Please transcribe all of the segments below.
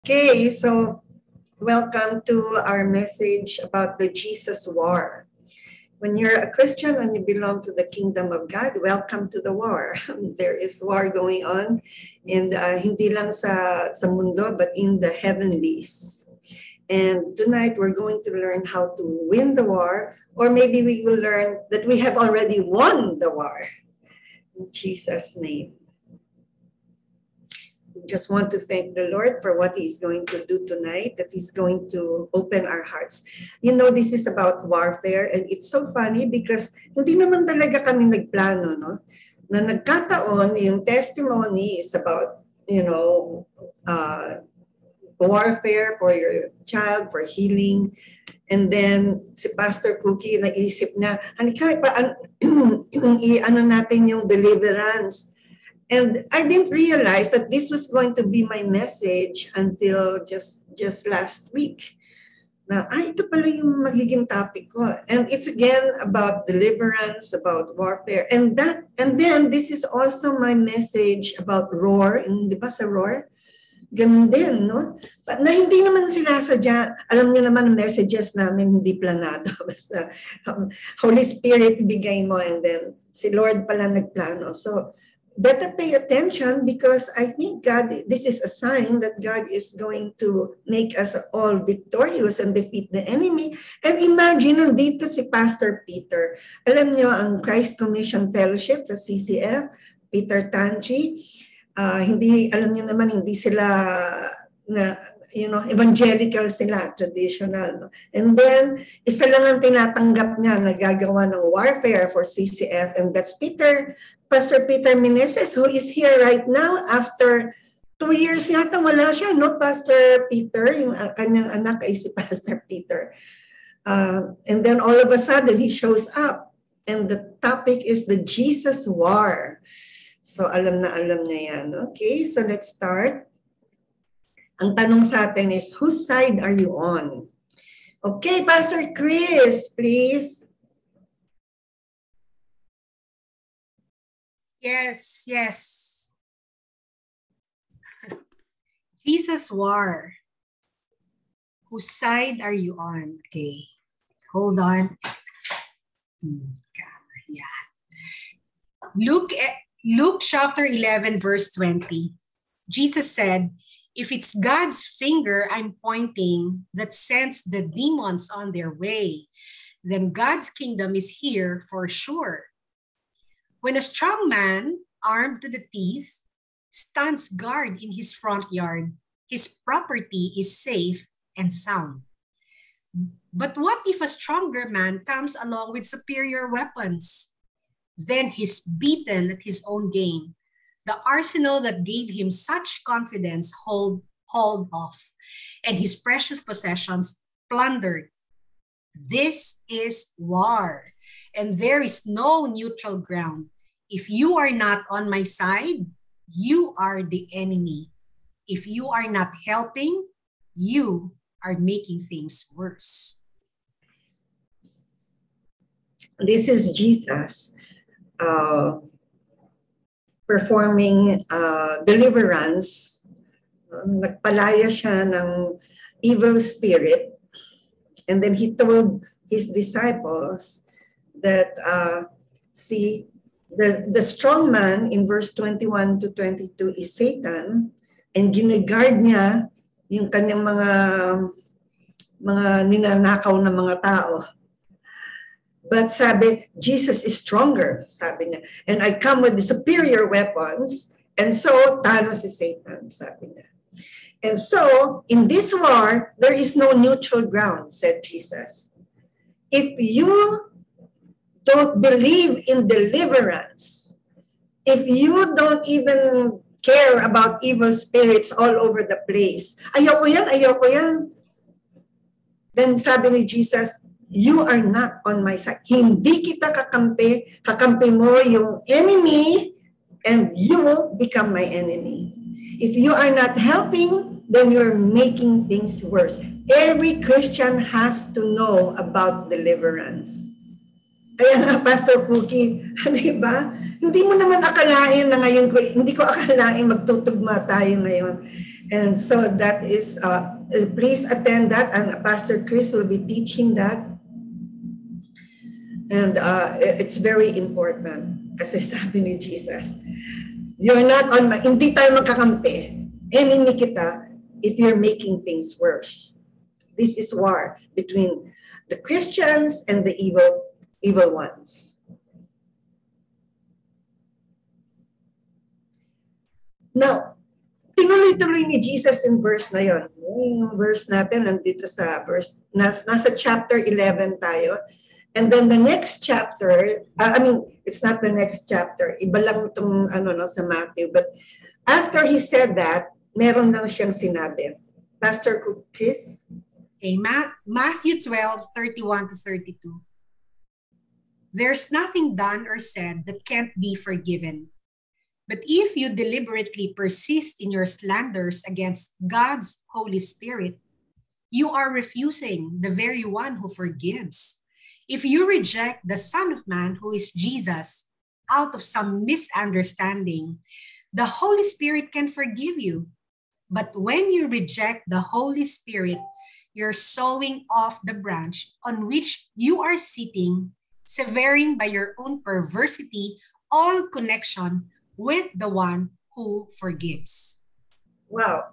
Okay, so welcome to our message about the Jesus War. When you're a Christian and you belong to the kingdom of God, welcome to the war. There is war going on, and hindi lang sa mundo, but in the heavenlies. And tonight we're going to learn how to win the war, or maybe we will learn that we have already won the war. In Jesus' name. We just want to thank the Lord for what He's going to do tonight, that He's going to open our hearts. You know, this is about warfare, and it's so funny because hindi naman talaga kami nagplano, no? Na nagkataon, yung testimony is about, warfare for your child, for healing. And then si Pastor Cookie naisip na, ano natin yung deliverance. And I didn't realize that this was going to be my message until just last week. Na, ito pala yung magiging topic ko. And it's again about deliverance, about warfare. And then this is also my message about roar. Di ba sa roar? Ganun din, no? Na hindi naman sinasadya. Alam niyo naman, messages namin hindi planado. Basta Holy Spirit bigay mo, and then si Lord pala nagplano. So, better pay attention, because I think God, this is a sign that God is going to make us all victorious and defeat the enemy. And imagine, nandito si Pastor Peter. Alam niyo, ang Christ Commission Fellowship sa CCF, Peter Tanchi, hindi, alam niyo naman, hindi sila na, evangelical sila, traditional. No? And then, isa lang ang tinatanggap niya na gagawa ng warfare for CCF, and that's Pastor Peter Meneses, who is here right now after 2 years yata wala siya, no? Pastor Peter, yung kanyang anak ay si Pastor Peter. And then all of a sudden, he shows up. And the topic is the Jesus War. So alam niya yan. Okay, so let's start. Ang tanong sa atin is, whose side are you on? Okay, Pastor Chris, please. Yes. Jesus War. Whose side are you on? Okay, hold on. Yeah. Luke chapter 11, verse 20. Jesus said, if it's God's finger I'm pointing that sends the demons on their way, then God's kingdom is here for sure. When a strong man, armed to the teeth, stands guard in his front yard, his property is safe and sound. But what if a stronger man comes along with superior weapons? Then he's beaten at his own game. The arsenal that gave him such confidence hauled off, and his precious possessions plundered. This is war, and there is no neutral ground. If you are not on my side, you are the enemy. If you are not helping, you are making things worse. This is Jesus performing deliverance. Nagpalaya siya ng evil spirit. And then he told his disciples that, the strong man in verse 21 to 22 is Satan, and ginagard niya yung kanyang mga ninanakaw na mga tao. But sabi, Jesus is stronger, sabi niya. And I come with the superior weapons. And so, talo si Satan, sabi niya. And so, in this war, there is no neutral ground, said Jesus. If you don't believe in deliverance, if you don't even care about evil spirits all over the place, ayoko yan, then sabi ni Jesus, you are not on my side. Hindi kita kakampi mo yung enemy, and you will become my enemy. If you are not helping, then you're making things worse. Every Christian has to know about deliverance. Kaya nga, Pastor Cookie, di ba? Hindi mo naman akalain na ngayon hindi ko akalain magtutugma tayo ngayon. And so that is, please attend that, and Pastor Chris will be teaching that. And it's very important. Kasi sabi ni Jesus, you're not on my, hindi tayo magkakampi. Enemy kita if you're making things worse. This is war between the Christians and the evil ones. Now, tinuloy-tuloy ni Jesus yung verse na yon. Yung verse natin, nandito sa verse, nasa chapter 11 tayo. And then the next chapter, it's not the next chapter, iba lang itong sa Matthew, but after he said that, meron lang siyang sinabi. Pastor Chris? Okay, Matthew 12, 31 to 32. There's nothing done or said that can't be forgiven. But if you deliberately persist in your slanders against God's Holy Spirit, you are refusing the very one who forgives. If you reject the Son of Man, who is Jesus, out of some misunderstanding, the Holy Spirit can forgive you. But when you reject the Holy Spirit, you're sawing off the branch on which you are sitting, severing by your own perversity all connection with the one who forgives. Wow.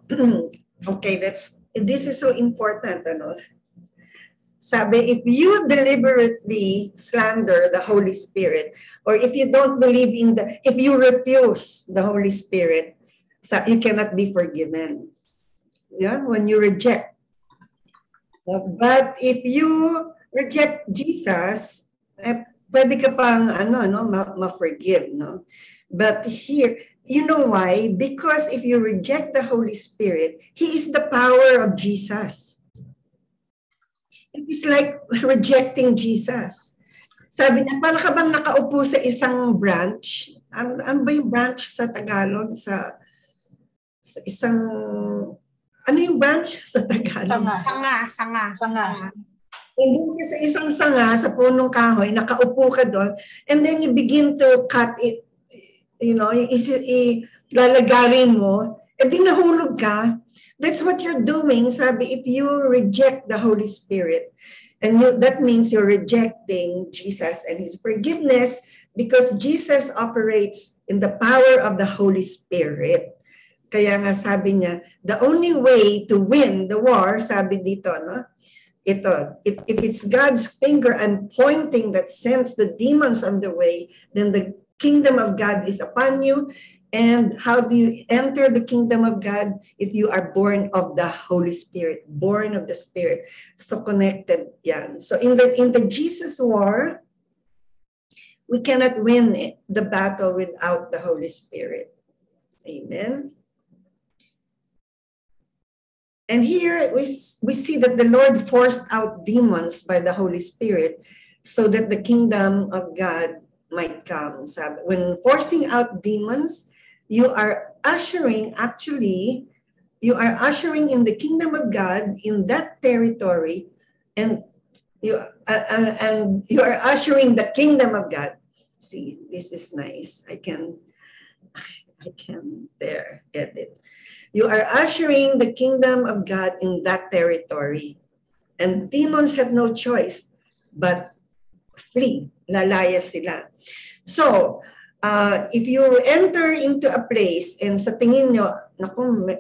Okay, this is so important. Sabi, if you deliberately slander the Holy Spirit, or if you don't believe if you refuse the Holy Spirit, you cannot be forgiven. Yeah, when you reject. But if you reject Jesus, pwede ka pang ma-forgive, no? But here, you know why? Because if you reject the Holy Spirit, He is the power of Jesus. It is like rejecting Jesus. Sabi niya, para ka bang nakaupo sa isang branch? Ano ba yung branch sa Tagalog? Sa isang, ano yung branch sa Tagalog? Sanga. Hindi ka sa isang sanga, sa punong kahoy, nakaupo ka doon, and then you begin to cut it, lalagarin mo, and then nahulog ka. That's what you're doing. Sabi, if you reject the Holy Spirit, and that means you're rejecting Jesus and His forgiveness, because Jesus operates in the power of the Holy Spirit. Kaya nga sabi niya, the only way to win the war, sabi dito, no? If it's God's finger and pointing that sends the demons on the way, then the kingdom of God is upon you. And how do you enter the kingdom of God? If you are born of the Holy Spirit, born of the Spirit. So connected yan. So in the Jesus war, we cannot win the battle without the Holy Spirit. Amen. And here we see that the Lord forced out demons by the Holy Spirit so that the kingdom of God might come. When forcing out demons, you are ushering in the kingdom of God in that territory, and you are ushering the kingdom of God. See, this is nice. I can there edit. You are ushering the kingdom of God in that territory. And demons have no choice but flee. Lalaya sila. So, if you enter into a place and sa tingin nyo, naku,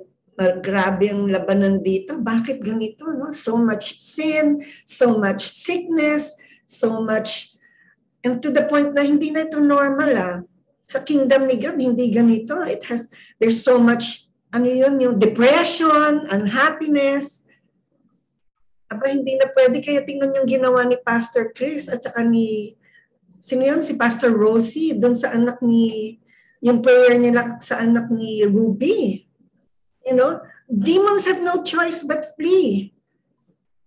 grabe ang labanan dito, bakit ganito? No? So much sin, so much sickness, so much, and to the point na hindi na ito normal. Sa kingdom ni God, hindi ganito. There's so much, yung depression, unhappiness. Aba, hindi na pwede. Kaya tingnan yung ginawa ni Pastor Chris at saka sino yun? Si Pastor Rosie, doon sa anak yung prayer nila sa anak ni Ruby. Demons have no choice but flee.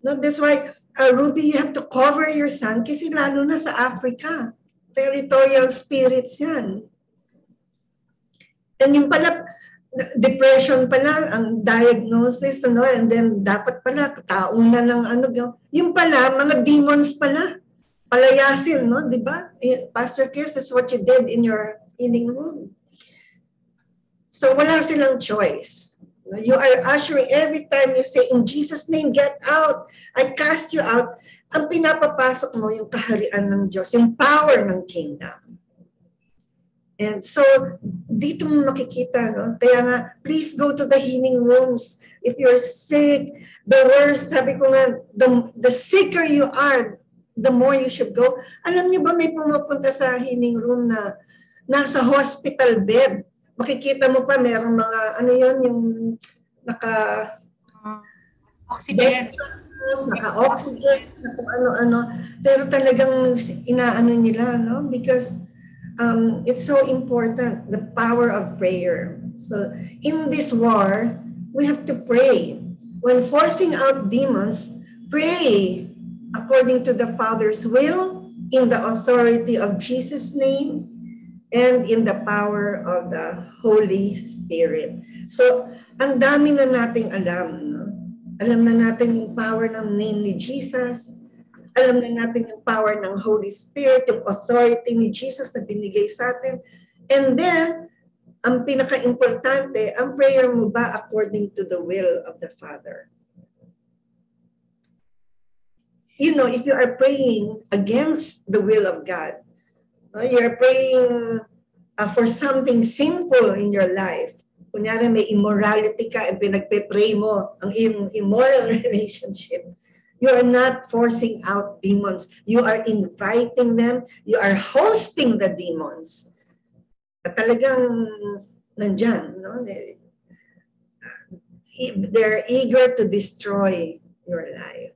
No, that's why, Ruby, you have to cover your son kasi lalo na sa Africa. Territorial spirits yan. And yung pala, depression pala ang diagnosis, and then dapat pala tauna ng yung pala mga demons pala palayasin, no, di ba? Pastor Chris, that's what you did in your healing room. So wala silang choice. You are ushering every time you say, in Jesus' name, get out. I cast you out. Ang pinapapasok mo yung kaharian ng Diyos, yung power ng kingdom. And so, dito mo makikita, no? Kaya nga, please go to the healing rooms. If you're sick, the worse, sabi ko nga, the sicker you are, the more you should go. Alam niyo ba, may pumupunta sa healing room na nasa hospital bed. Makikita mo pa, merong mga, ano yun, yung oxygen. Naka-oxygen, kung ano-ano. Pero talagang inaano nila, no? Because it's so important, the power of prayer. So in this war, we have to pray. When forcing out demons, pray according to the Father's will, in the authority of Jesus' name, and in the power of the Holy Spirit. So, ang dami na nating alam. No? Alam na natin yung power ng name ni Jesus. Alam na natin yung power ng Holy Spirit, yung authority ni Jesus na binigay sa atin. And then, ang pinaka-importante, ang prayer mo ba according to the will of the Father? You know, if you are praying against the will of God, you're praying for something simple in your life. Kunyari may immorality ka and pinagpe-pray mo ang iyong immoral relationship. You are not forcing out demons. You are inviting them. You are hosting the demons. At talagang nandyan, no? They're eager to destroy your life.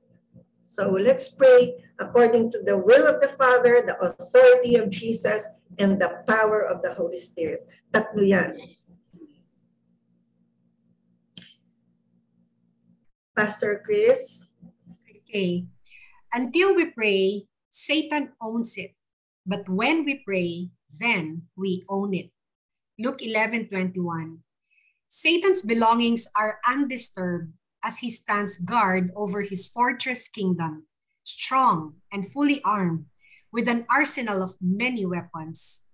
So let's pray according to the will of the Father, the authority of Jesus, and the power of the Holy Spirit. Tatlo yan. Pastor Chris? Okay. Until we pray, Satan owns it. But when we pray, then we own it. Luke 11:21. Satan's belongings are undisturbed as he stands guard over his fortress kingdom, strong and fully armed, with an arsenal of many weapons.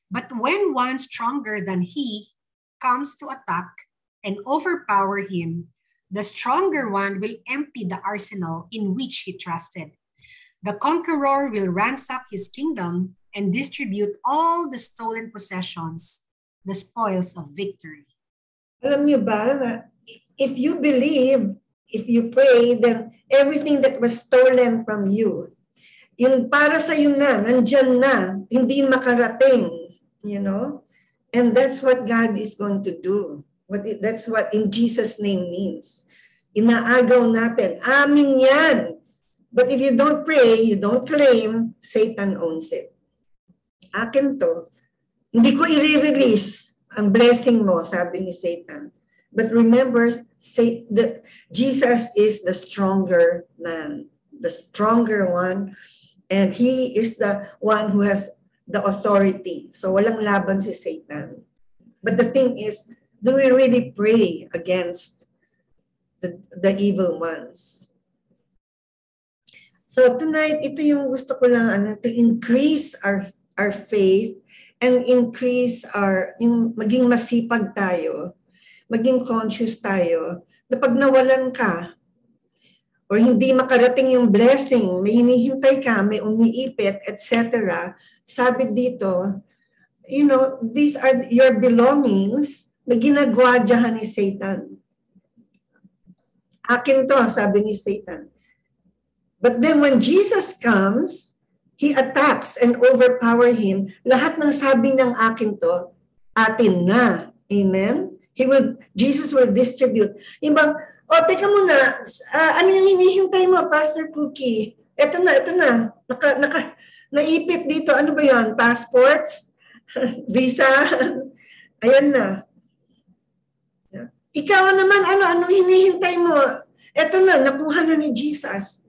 But when one stronger than he comes to attack and overpower him, the stronger one will empty the arsenal in which he trusted. The conqueror will ransack his kingdom and distribute all the stolen possessions, the spoils of victory. Alam niyo ba na if you believe, if you pray, then everything that was stolen from you, yung para sa iyo na, nandyan na, hindi makarating, you know? And that's what God is going to do. That's what in Jesus' name means. Inaagaw natin. Amin yan. But if you don't pray, you don't claim, Satan owns it. Akin to. Hindi ko i-release ang blessing mo, sabi ni Satan. But remember, Jesus is the stronger man, the stronger one, and he is the one who has the authority. So walang laban si Satan. But the thing is, do we really pray against the evil ones? So tonight, ito yung gusto ko lang to increase our faith and increase yung maging masipag tayo, maging conscious tayo na pag nawalan ka or hindi makarating yung blessing, may hinihintay ka, may umiipit, etc. Sabi dito, you know, these are your belongings na ginagwadyahan ni Satan. Akin to, sabi ni Satan. But then when Jesus comes, he attacks and overpower him. Lahat ng sabi ng akin to, atin na. Amen? Jesus will distribute. Ibang, teka muna, ano yung hinihintay mo, Pastor Cookie? Ito na. Naipit dito. Ano ba yan? Passports? Visa? Ayan na. Ikaw naman, ano hinihintay mo? Ito na, nakuha na ni Jesus.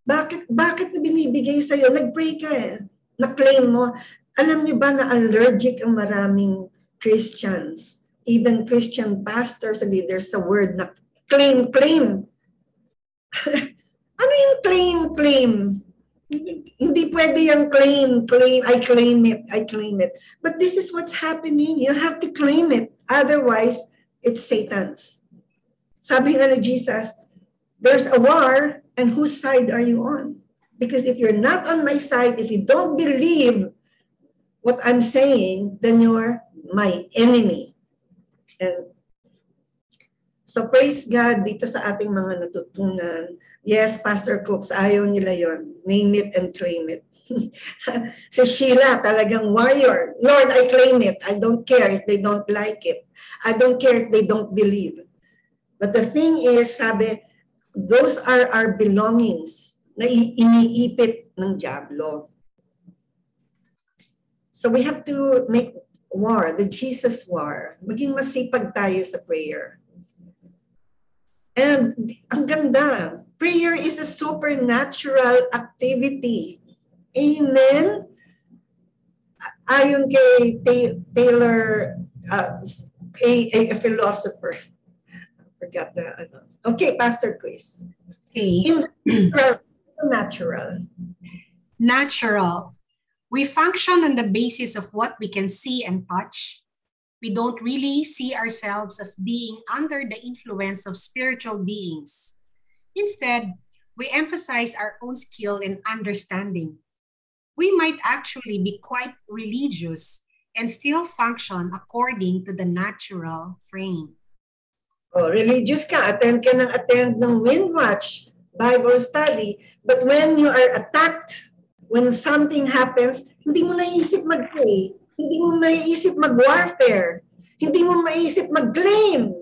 Bakit na binibigay sa'yo? Nag-pray ka eh. Na-claim mo. Alam niyo ba na allergic ang maraming Christians, even Christian pastors and leaders sa word na claim. Ano yung claim? Hindi pwede yung claim. I claim it. But this is what's happening. You have to claim it. Otherwise, it's Satan's. Sabi nga ni Jesus, there's a war, and whose side are you on? Because if you're not on my side, if you don't believe what I'm saying, then you're my enemy. And so praise God dito sa ating mga natutunan. Yes, Pastor Coops, ayaw nila yon. Name it and claim it. Si Sheila, talagang warrior. Lord, I claim it. I don't care if they don't like it. I don't care if they don't believe. But the thing is, sabi, those are our belongings na iniipit ng diablo. So we have to make war, the Jesus war. Maging masipag tayo sa prayer. And ang ganda, prayer is a supernatural activity. Amen? Ayon kay Taylor, a philosopher. Forgot na ano. Okay, Pastor Chris. Okay. Natural. Natural. We function on the basis of what we can see and touch. We don't really see ourselves as being under the influence of spiritual beings. Instead, we emphasize our own skill and understanding. We might actually be quite religious and still function according to the natural frame. Oh, religious ka, attend ng Windwatch Bible study, but when you are attacked, when something happens, hindi mo naisip mag-pray, hindi mo naisip mag-warfare, hindi mo naisip mag-claim.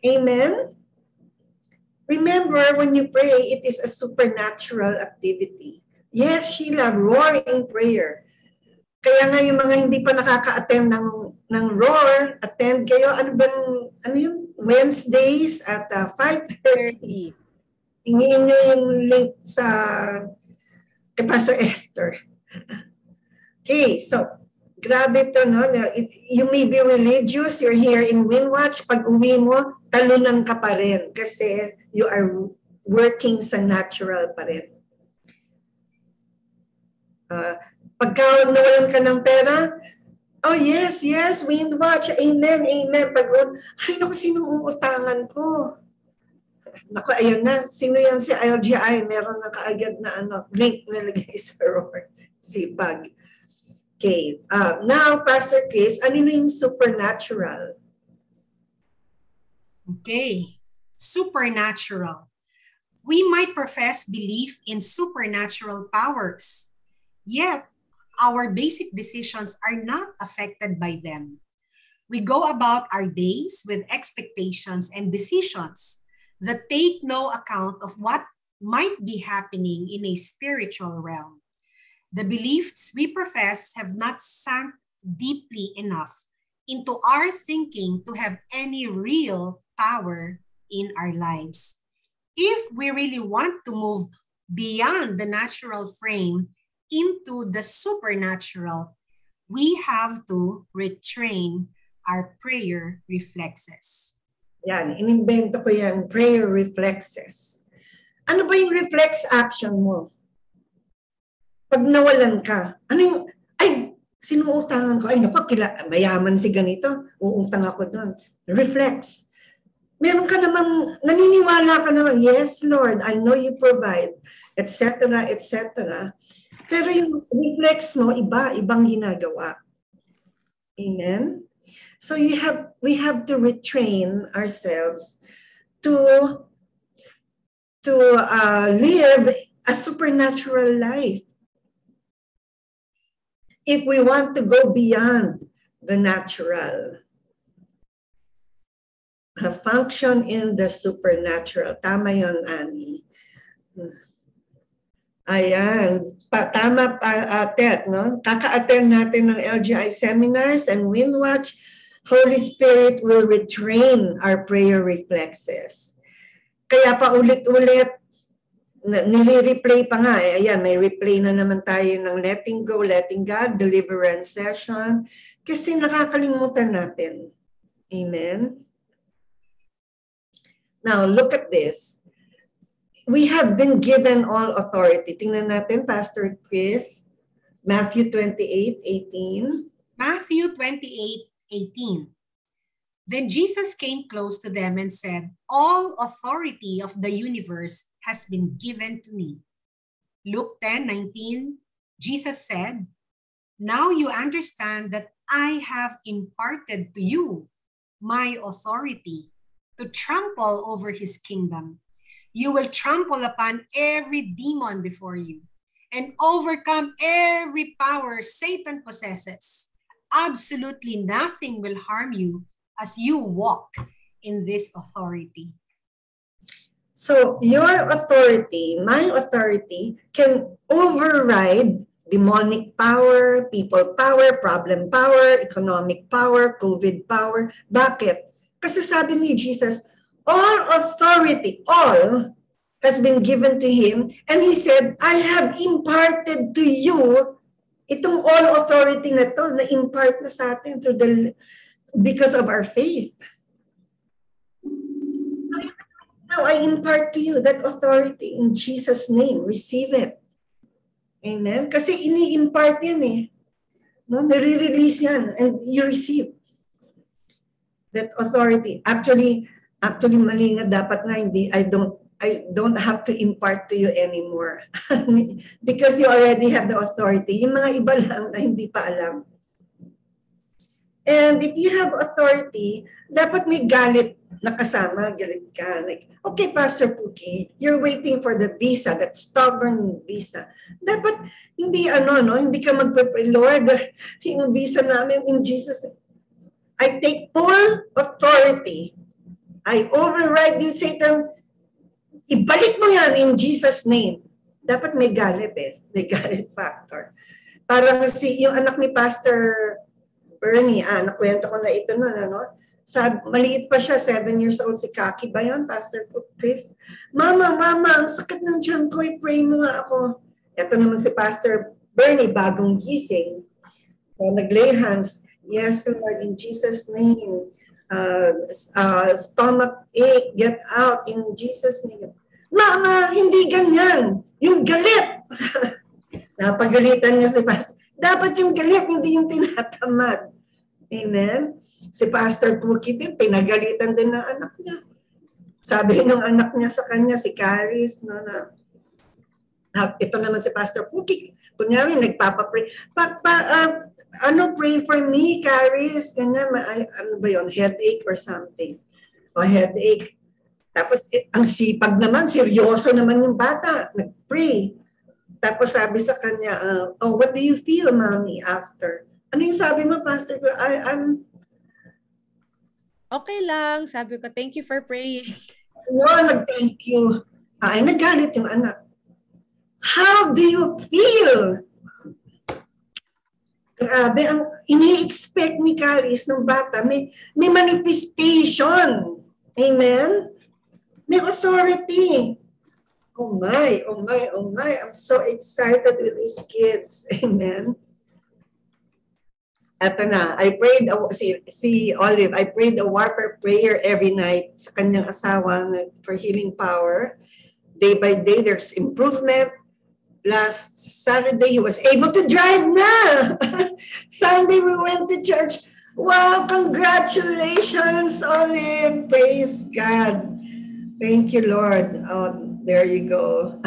Amen? Remember, when you pray, it is a supernatural activity. Yes, Sheila, roar in prayer. Kaya nga yung mga hindi pa nakaka-attend ng roar, attend kayo. Ano yun? Wednesdays at 5:30. Hingiin nyo yung link sa kay Pastor Esther. Okay, so grabe to, no? You may be religious, you're here in Windwatch, pag uwi mo, talunan ka pa rin kasi you are working sa natural pa rin. Pagka nawalan ka ng pera, oh yes, Windwatch, amen. Pag, ay naku, sinong uutangan ko? Naku, ayun na, sino yan si LGI? Meron na kaagad na link nilagay sa roar. Sipag. Okay, now, Pastor Chris, ano yung supernatural? Okay, supernatural. We might profess belief in supernatural powers, yet our basic decisions are not affected by them. We go about our days with expectations and decisions that take no account of what might be happening in a spiritual realm. The beliefs we profess have not sunk deeply enough into our thinking to have any real power in our lives. If we really want to move beyond the natural frame into the supernatural, we have to retrain our prayer reflexes. Yan, inimbento ko yan, prayer reflexes. Ano ba yung reflex action mo? Pag nawalan ka, ano yung, ay, sinuutangan ko, ay naku, mayaman si ganito, uutang ako doon. Reflex. Meron ka namang, naniniwala ka naman, yes Lord, I know you provide, etc., etc. Pero yung reflex mo, ibang ginagawa. Amen? So we have to retrain ourselves to live a supernatural life. If we want to go beyond the natural, function in the supernatural. Tama yun, Annie. Ayan. Tama pa, Tet, no? Kaka-attend natin ng LGI seminars and Windwatch. Holy Spirit will retrain our prayer reflexes. Kaya pa ulit-ulit, nire-replay pa nga. Ayan, may replay na naman tayo ng letting go, letting God, deliverance session. Kasi nakakalimutan natin. Amen? Now, look at this. We have been given all authority. Tingnan natin, Pastor Chris, Matthew 28:18. Matthew 28:18. Then Jesus came close to them and said, "All authority of the universe has been given to me." Luke 10:19, Jesus said, "Now you understand that I have imparted to you my authority to trample over his kingdom. You will trample upon every demon before you and overcome every power Satan possesses. Absolutely nothing will harm you as you walk in this authority." So your authority, my authority, can override demonic power, people power, problem power, economic power, COVID power. Bakit? Kasi sabi ni Jesus, all authority, all has been given to him. And he said, I have imparted to you itong all authority na to, na impart na sa atin through because of our faith. Now I impart to you that authority in Jesus' name. Receive it. Amen? Kasi ini-impart yan eh. No? Nare-release yan and you receive that authority. Actually, mali nga dapat nga hindi, I don't have to impart to you anymore. Because you already have the authority. Yung mga iba lang na hindi pa alam. And if you have authority, dapat may galit na kasama, galit ka. Like, okay, Pastor Puki, you're waiting for the visa, that stubborn visa. Dapat hindi hindi ka magpe-pray, Lord, yung visa namin in Jesus. I take full authority. I override you, Satan. Ibalik mo yan in Jesus' name. Dapat may galit eh. May galit factor. Parang yung anak ni Pastor Bernie, nakwento ko na ito maliit pa siya, 7 years old, si Kaki ba yun, Pastor Chris? Mama, ang sakit ng tiyan ko, i-pray mo nga ako. Ito naman si Pastor Bernie, bagong gising. So, nag-lay hands. Yes, Lord, in Jesus' name. Stomach ache, get out in Jesus' name. Mama, hindi ganyan. Yung galit. Napagalitan niya si Pastor. Dapat yung galit, hindi yung tinatamad. Amen? Si Pastor Cookie din, pinagalitan din ng anak niya. Sabi ng anak niya sa kanya, si Caris, ito naman si Pastor Cookie. Kunyari, nagpapapray. Pray for me, Caris. Ganyan, ano ba yun? Headache or something. O headache. Tapos, ang sipag naman, seryoso naman yung bata. Nag-pray. Tapos sabi sa kanya, what do you feel, mommy, after? Ano yung sabi mo, Pastor? I'm... Okay lang. Sabi ko, thank you for praying. No, nag-thank you. Ay, nagalit yung anak. How do you feel? Grabe, ang ini-expect ni Caris ng bata, may manifestation. Amen? May authority. Oh my. I'm so excited with these kids. Amen. Eto na, I prayed, si Olive, I prayed a warfare prayer every night sa kanyang asawa for healing power. Day by day, there's improvement. Last Saturday, he was able to drive na. Sunday, we went to church. Wow, congratulations, Olive. Praise God. Thank you, Lord. Oh, there you go.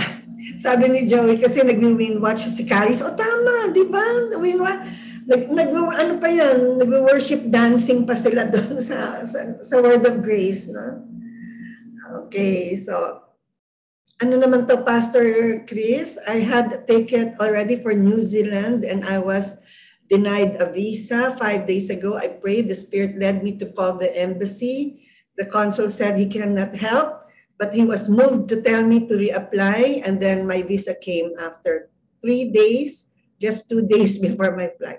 Sabi ni Joey, kasi nag-win-watch si Caris. O tama, di ba? Win-watch. Ano pa yan? Nag-worship dancing pa sila doon sa Word of Grace. No? Okay, so ano naman to, Pastor Chris? I had a ticket already for New Zealand and I was denied a visa 5 days ago. I prayed, the Spirit led me to call the embassy. The consul said he cannot help, but he was moved to tell me to reapply, and then my visa came after 3 days, just 2 days before my flight.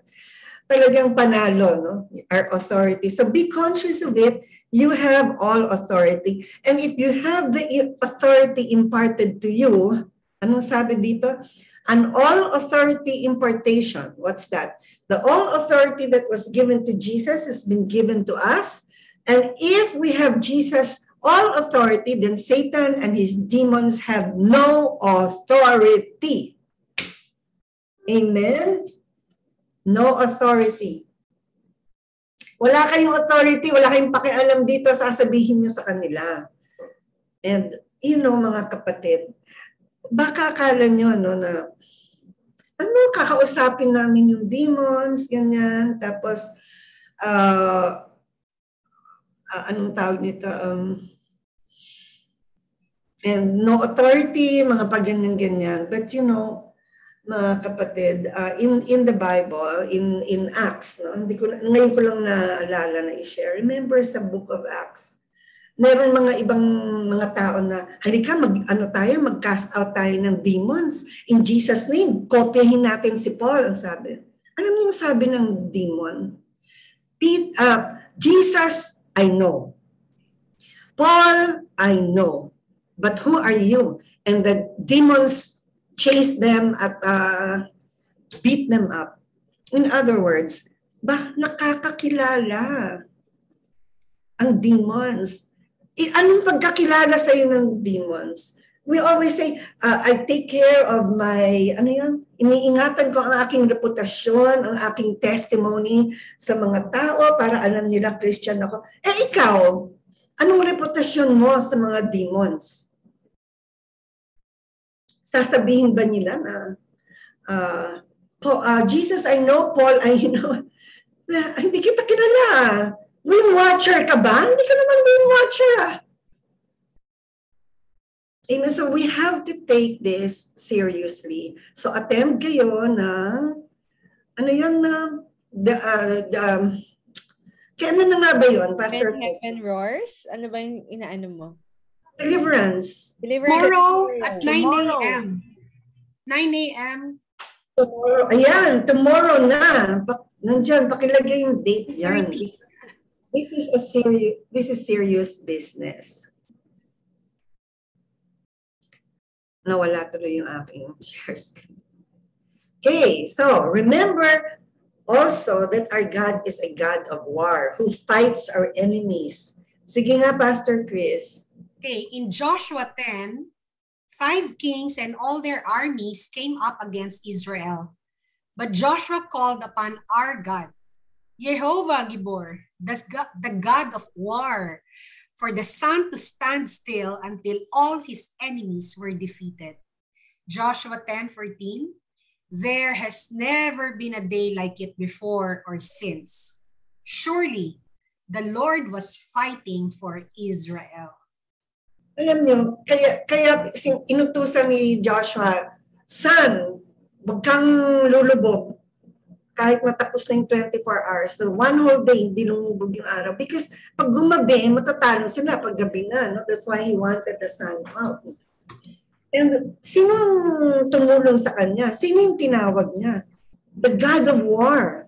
Talagang panalo, no? Our authority. So be conscious of it. You have all authority. And if you have the authority imparted to you, anong sabi dito? An all authority impartation. What's that? The all authority that was given to Jesus has been given to us. And if we have Jesus' all authority, then Satan and his demons have no authority. Amen? No authority. Wala kayong authority, wala kayong pakialam dito, sasabihin niyo sa kanila. And, mga kapatid, baka akala niyo, na, kakausapin namin yung demons, ganyan, tapos, anong tawag nito, and no authority, mga pag-ganyan-ganyan. But, mga kapatid, in the Bible, in Acts, ngayon ko lang naalala na i-share. Remember sa book of Acts, meron mga ibang mga tao na, halika, mag-cast out tayo ng demons. In Jesus' name, kopyahin natin si Paul, ang sabi. Alam niyo yung sabi ng demon? Jesus, I know. Paul, I know. But who are you? And the demons chase them at beat them up. In other words, nakakakilala ang demons. Anong pagkakilala sa iyo ng demons? We always say, I take care of my, iniingatan ko ang aking reputasyon, ang aking testimony sa mga tao para alam nila Christian ako. Ikaw, anong reputasyon mo sa mga demons? Sasabihin ba nila na, Jesus, I know, Paul, I know. Hindi kita kilala. Wing watcher ka ba? Hindi ka naman wing watcher. Amen. So we have to take this seriously. So attend kayo ng, kailan na nga ba yun, Pastor? When Heaven Roars? Ano ba yung inaano mo? Deliverance. Tomorrow at 9 a.m. 9 a.m. Tomorrow. Ayan, tomorrow na. Nandyan, pakilagay yung date yan. This is serious business. Nawala tuloy yung aking share screen. Okay, so remember also that our God is a God of war who fights our enemies. Sige nga, Pastor Chris. Okay, in Joshua 10, 5 kings and all their armies came up against Israel. But Joshua called upon our God, Jehovah Gibor, the God of war, for the sun to stand still until all his enemies were defeated. Joshua 10:14, there has never been a day like it before or since. Surely, the Lord was fighting for Israel. Alam niyo, kaya inutusan ni Joshua, son, huwag kang lulubog kahit matapos na yung 24 hours. So one whole day, hindi lumubog yung araw. Because pag gumabi, matatalo sila pag gabi na. No? That's why he wanted the sun out. And sino tumulong sa kanya? Sino yung tinawag niya? The God of war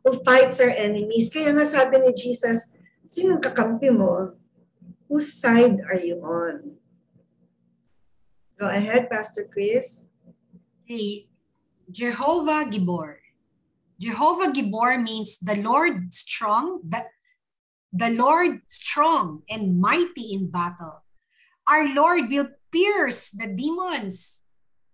who fights our enemies. Kaya nga sabi ni Jesus, sinong kakampi mo? Whose side are you on? Go ahead, Pastor Chris. Hey, Jehovah Gibor. Jehovah Gibor means the Lord strong, the Lord strong and mighty in battle. Our Lord will pierce the demons.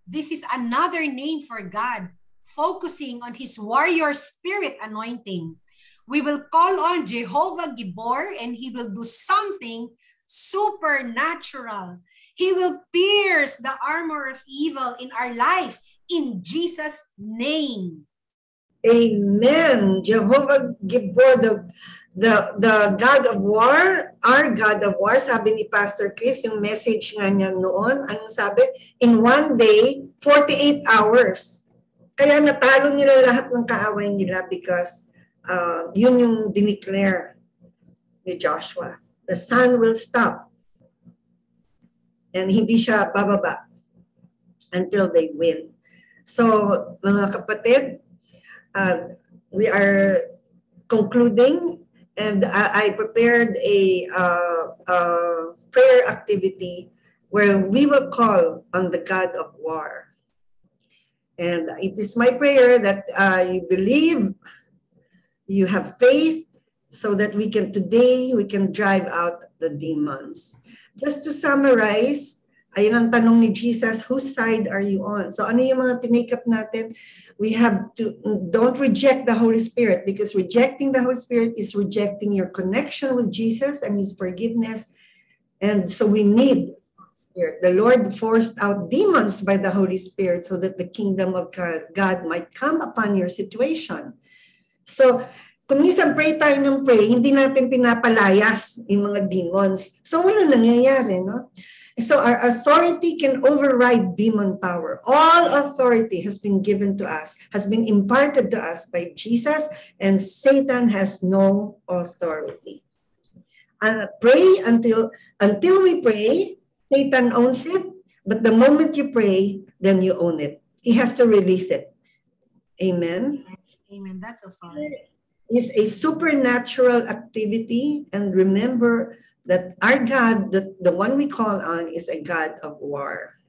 This is another name for God, focusing on his warrior spirit anointing. We will call on Jehovah Gibor and he will do something supernatural. He will pierce the armor of evil in our life in Jesus' name. Amen. Jehovah Gibor, the God of war, our God of war, sabi ni Pastor Chris, yung message nga niya noon, anong sabi? In one day, 48 hours. Kaya natalo nila lahat ng kaaway nila because yun yung dineclare ni Joshua. The sun will stop. And hindi siya bababa until they win. So, mga kapatid, we are concluding and I prepared a prayer activity where we will call on the God of war. And it is my prayer that you believe, you have faith, so that today we can drive out the demons. Just to summarize, Ayun ang tanong ni Jesus, whose side are you on? So ano yung mga tinake up natin? We have to, don't reject the Holy Spirit, because rejecting the Holy Spirit is rejecting your connection with Jesus and His forgiveness. And so we need Spirit. The Lord forced out demons by the Holy Spirit so that the kingdom of God might come upon your situation. So, kung minsan pray tayo ng pray, hindi natin pinapalayas yung mga demons. So, wala nangyayari, no? So, our authority can override demon power. All authority has been given to us, has been imparted to us by Jesus, and Satan has no authority. Pray until we pray, Satan owns it, but the moment you pray, then you own it. He has to release it. Amen. Amen. That's authority. It's a supernatural activity, and remember that our God, the one we call on, is a God of war.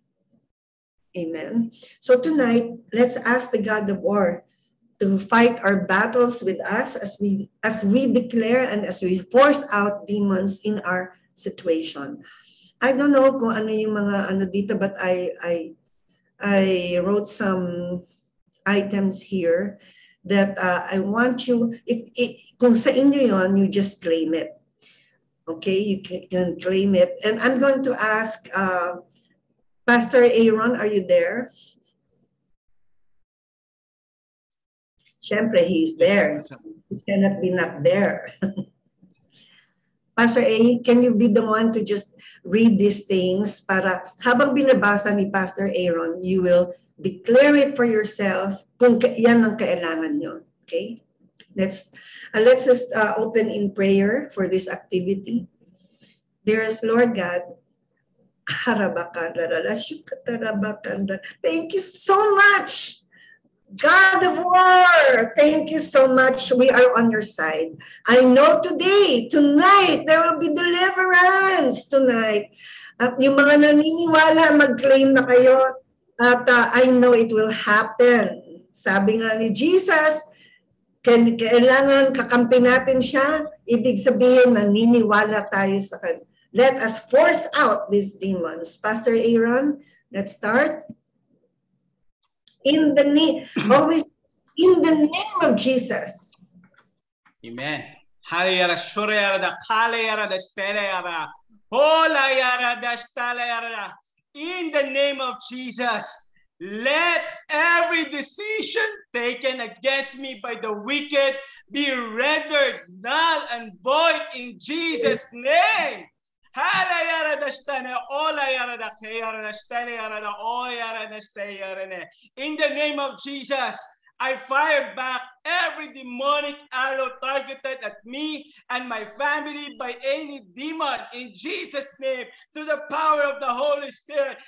Amen. So tonight, let's ask the God of war to fight our battles with us as we declare and as we force out demons in our situation. I don't know kung ano yung mga ano dito, but I wrote some items here that I want you, kung sa inyo yon, you just claim it. Okay, you can claim it. And I'm going to ask Pastor Aaron, are you there? Siyempre, he's there. He cannot be not there. Pastor A, can you be the one to just read these things para habang binabasa ni Pastor Aaron, you will declare it for yourself kung yan ang kailangan nyo. Okay? Let's just open in prayer for this activity. Dearest Lord God, thank you so much. God of war, thank you so much. We are on your side. I know tonight, there will be deliverance tonight. At yung mga naniniwala, mag-claim na kayo. At I know it will happen. Sabi nga ni Jesus, kailangan kakampi natin siya. Ibig sabihin, naniniwala tayo sa kanya. Let us force out these demons. Pastor Aaron, let's start. In the name of Jesus. Amen. Hallelujah. Shurayara da kalayara da sterayara. Holayara da stalayara. In the name of Jesus, let every decision taken against me by the wicked be rendered null and void in Jesus' name. In the name of Jesus, I fire back every demonic arrow targeted at me and my family by any demon in Jesus' name through the power of the Holy Spirit.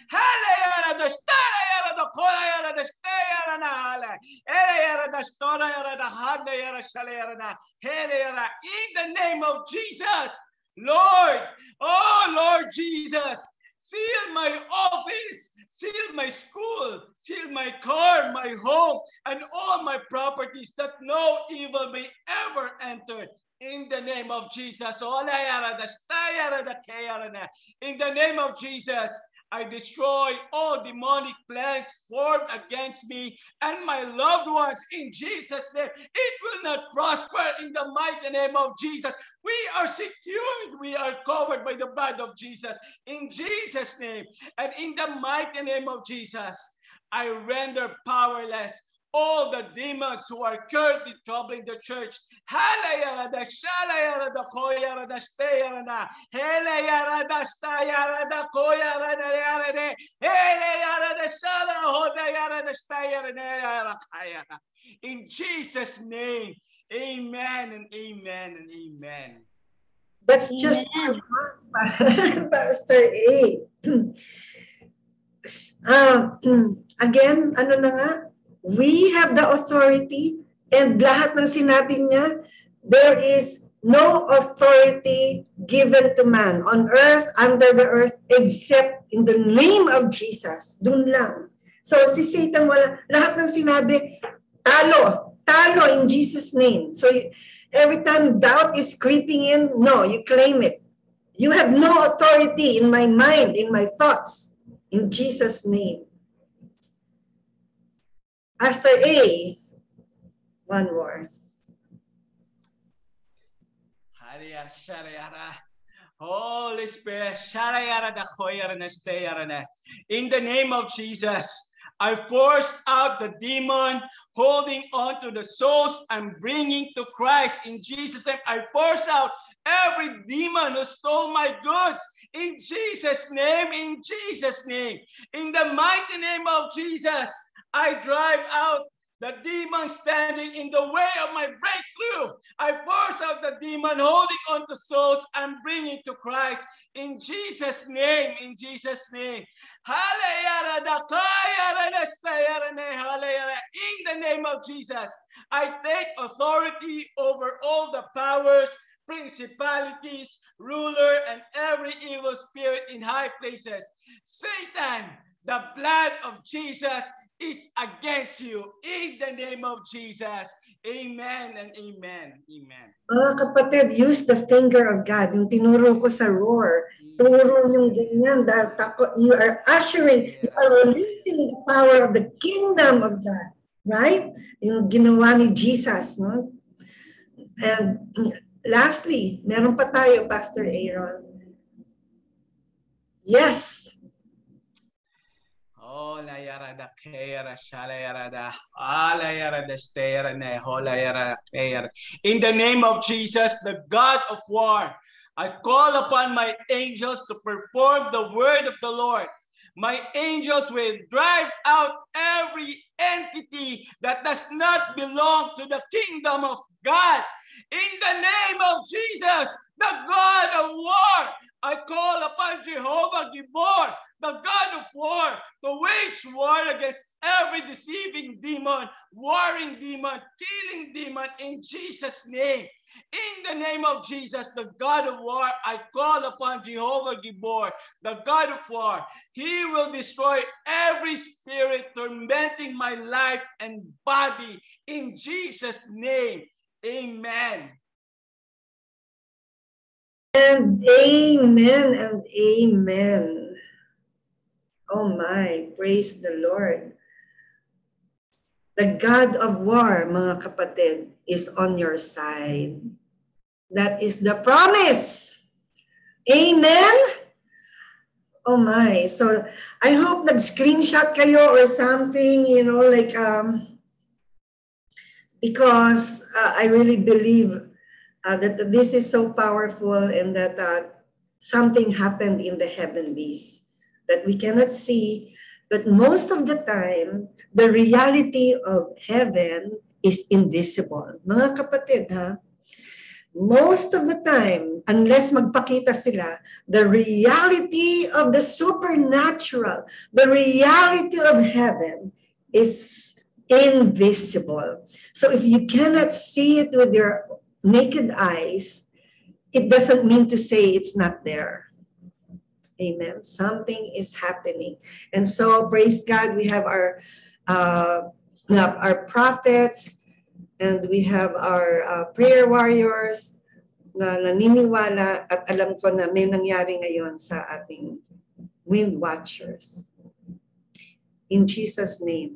In the name of Jesus, Lord, oh Lord Jesus, seal my office, seal my school, seal my car, my home, and all my properties that no evil may ever enter. In the name of Jesus. In the name of Jesus, I destroy all demonic plans formed against me and my loved ones in Jesus' name. It will not prosper in the mighty name of Jesus. We are secured. We are covered by the blood of Jesus in Jesus' name. And in the mighty name of Jesus, I render powerless all the demons who are currently troubling the church. In Jesus' name, amen and amen and amen. That's just Pastor A. Again, ano na nga? We have the authority, and lahat ng sinabi niya, there is no authority given to man on earth, under the earth, except in the name of Jesus. Doon lang. So si Satan, wala, lahat ng sinabi, talo in Jesus' name. So every time doubt is creeping in, no, you claim it. You have no authority in my mind, in my thoughts. In Jesus' name. Pastor A, one more. Holy Spirit, in the name of Jesus, I forced out the demon holding on to the souls I'm bringing to Christ. In Jesus' name, I force out every demon who stole my goods. In Jesus' name, in Jesus' name. In the mighty name of Jesus, I drive out the demon standing in the way of my breakthrough. I force out the demon holding on to souls I'm bringing to Christ. In Jesus' name, in Jesus' name. In the name of Jesus, I take authority over all the powers, principalities, ruler, and every evil spirit in high places. Satan, the blood of Jesus is against you in the name of Jesus. Amen and amen. Amen. Mga kapatid, use the finger of God. Yung tinuro ko sa roar. Turo yung ganyan. Dahil you are ushering, you are releasing the power of the kingdom of God. Right? Yung ginawa ni Jesus. No? And lastly, meron pa tayo, Pastor Aaron. Yes. In the name of Jesus, the God of war, I call upon my angels to perform the word of the Lord. My angels will drive out every entity that does not belong to the kingdom of God. In the name of Jesus, the God of war, I call upon Jehovah Gibor, the God of war, to wage war against every deceiving demon, warring demon, killing demon in Jesus' name. In the name of Jesus, the God of war, I call upon Jehovah Gibor, the God of war. He will destroy every spirit tormenting my life and body in Jesus' name. Amen. And amen and amen. Oh my, praise the Lord. The God of war, mga kapatid, is on your side. That is the promise. Amen? Oh my. So I hope nag-screenshot kayo or something, you know, like, because I really believe that this is so powerful and that something happened in the heavenlies that we cannot see. But most of the time, the reality of heaven is invisible. Mga kapatid, ha? Most of the time, unless magpakita sila, the reality of the supernatural, the reality of heaven is invisible. So if you cannot see it with your naked eyes, it doesn't mean to say it's not there. Amen. Something is happening. And so, praise God, we have our prophets and we have our prayer warriors na naniniwala at alam ko na may nangyari ngayon sa ating wind watchers. In Jesus' name.